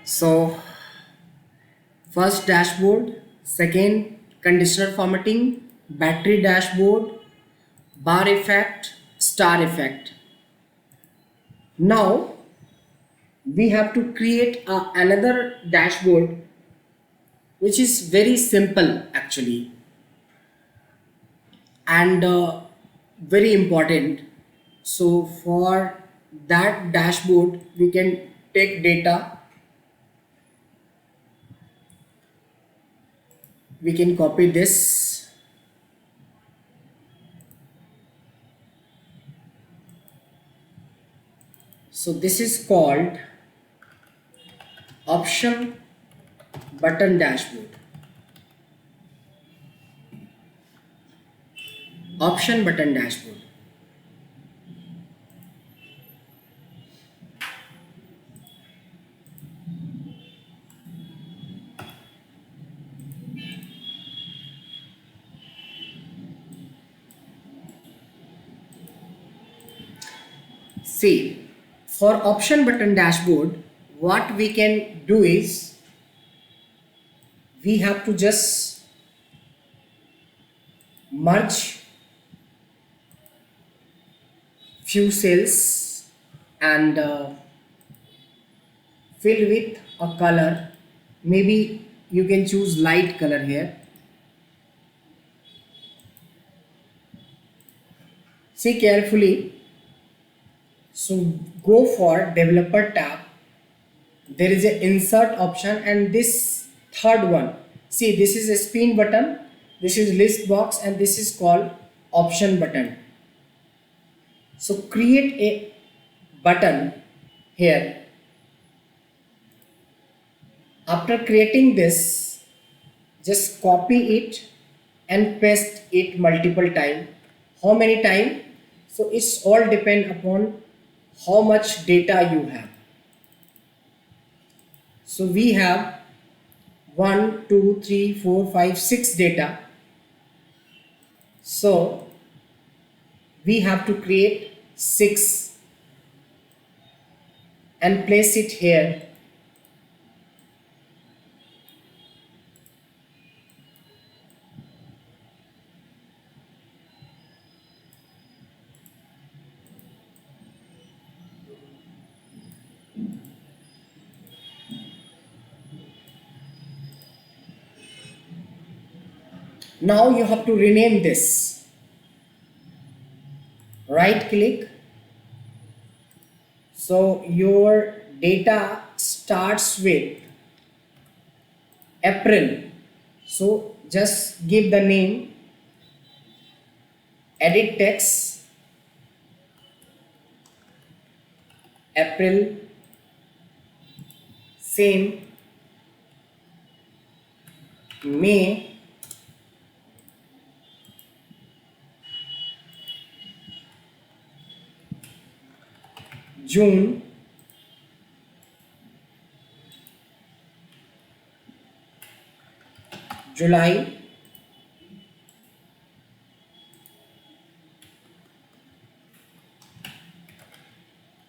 So first dashboard, second conditioner formatting, battery dashboard, bar effect, star effect. Now we have to create another dashboard which is very simple actually, and very important. So for that dashboard we can take data, we can copy this. So this is called option button dashboard. Option button dashboard. See, for option button dashboard, what we can do is we have to just merge few cells and fill with a color. Maybe you can choose light color here. See carefully. So go for developer tab. There is an insert option and this third one. See, this is a spin button. This is list box and this is called option button. So create a button here. After creating this, just copy it and paste it multiple time. How many time? So it's all depend upon how much data you have. So we have 1 2 3 4 5 6 data. So we have to create 6 and place it here. Now you have to rename this. Right click. So your data starts with April. So just give the name, edit text, April, same, May, June, July,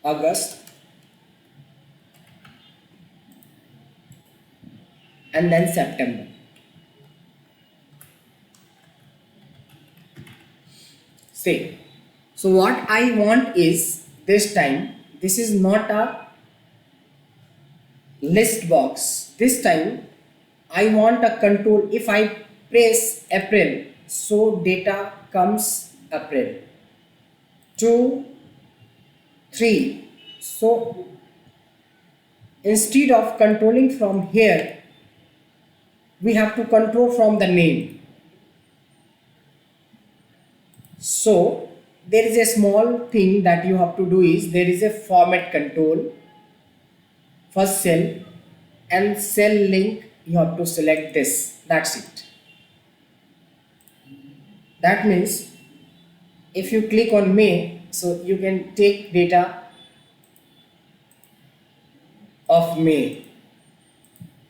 August, and then September. Say, so what I want is this time, this is not a list box. This time I want a control. If I press April, so data comes April. 2, 3. So instead of controlling from here, we have to control from the name. So there is a small thing that you have to do is there is a format control, first cell, and cell link you have to select this. That's it. That means if you click on May, so you can take data of May,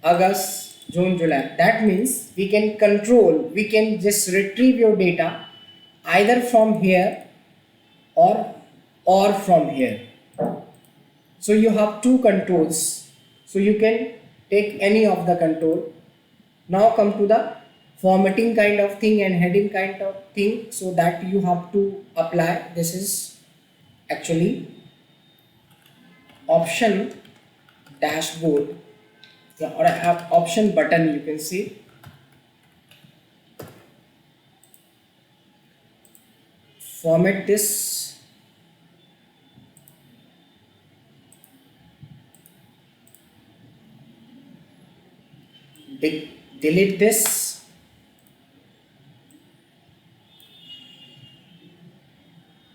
August, June, July. That means we can control, we can just retrieve your data either from here or from here. So you have two controls. So you can take any of the control. Now come to the formatting kind of thing and heading kind of thing, so that you have to apply. This is actually option dashboard, yeah, or option button, you can see. Format this, delete this,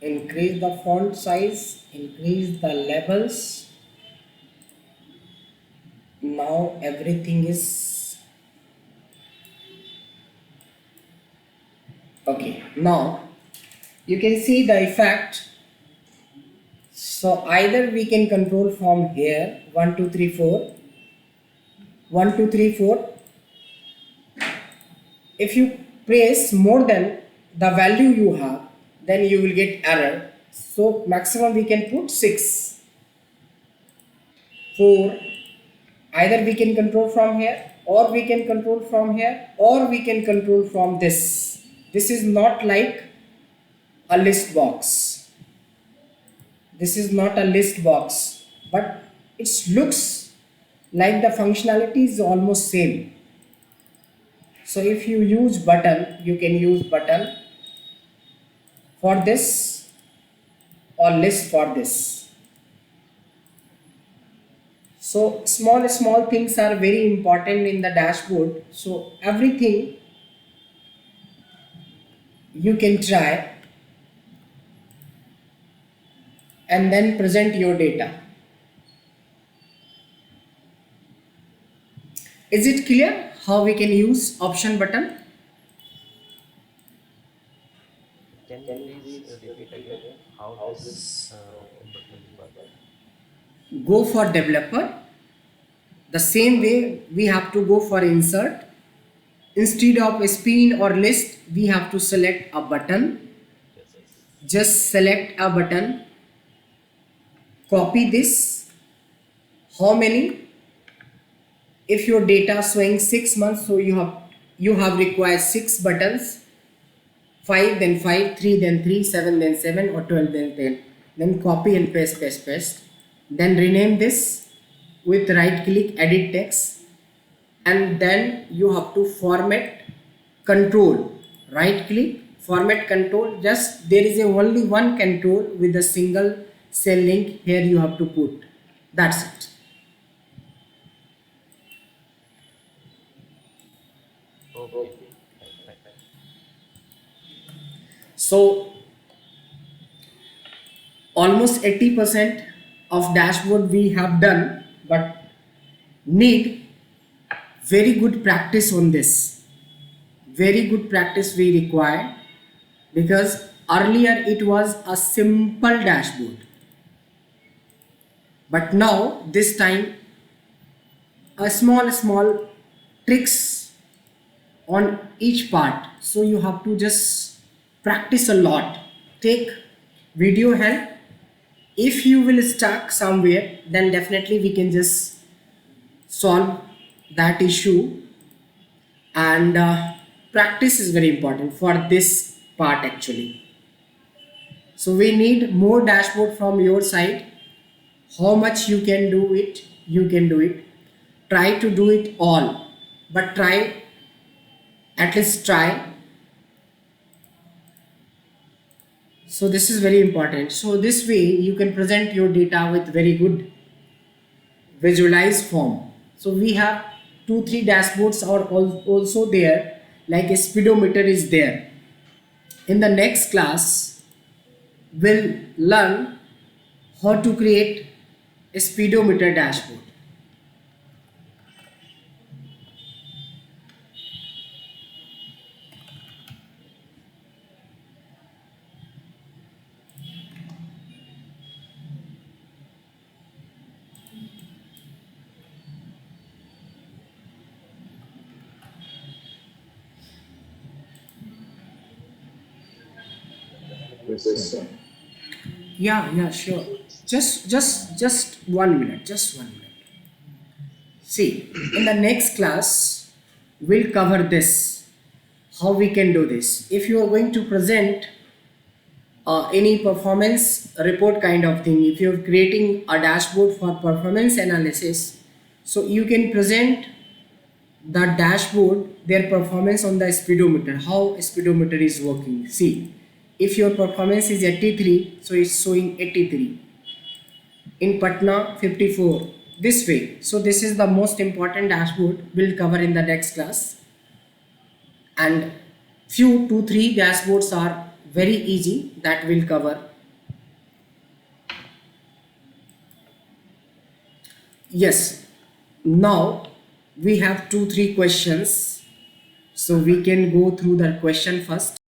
increase the font size, increase the labels. Now everything is okay. Now you can see the effect. So either we can control from here 1 2 3 4, 1 2 3 4. If you press more than the value you have, then you will get error. So maximum we can put 6, 4. Either we can control from here, or we can control from here, or we can control from this. This is not like a list box. This is not a list box, but it looks like the functionality is almost same. So if you use button, you can use button for this or list for this. So small things are very important in the dashboard. So everything you can try and then present your data. Is it clear how we can use option button? Can you please repeat again how this option button works? Go for developer. The same way we have to go for insert. Instead of a spin or list, we have to select a button. Yes, yes. Just select a button, copy this. How many? If your data showing 6 months, so you have required 6 buttons, 5 then 5, 3 then 3, 7 then 7, or 12 then 10. Then copy and paste. Then rename this with right click, edit text, and then you have to format control. Right click, format control. Just there is only one control with a single cell link here you have to put. That's it. Okay, fine, fine. So almost 80% of dashboard we have done, but need very good practice on this. Very good practice we require, because earlier it was a simple dashboard, but now this time a small tricks on each part. So you have to just practice a lot, take video help. If you will stuck somewhere, then definitely we can just solve that issue. And practice is very important for this part actually. So we need more dashboard from your side. How much you can do it, you can do it. Try to do it all, but try, at least try. So this is very important. So this way you can present your data with very good visualized form. So we have 2 3 dashboards are also there, like a speedometer is there. In the next class we'll learn how to create a speedometer dashboard. Question. Yeah, sure. Just 1 minute, just 1 minute. See, in the next class, we'll cover this, how we can do this. If you are going to present any performance report kind of thing, if you're creating a dashboard for performance analysis, so you can present the dashboard, their performance on the speedometer, how speedometer is working. See, if your performance is 83, so it's showing 83. In Patna 54, this way. So this is the most important dashboard we'll cover in the next class, and few 2 3 dashboards are very easy that we'll cover. Yes, now we have 2 3 questions, so we can go through the question first.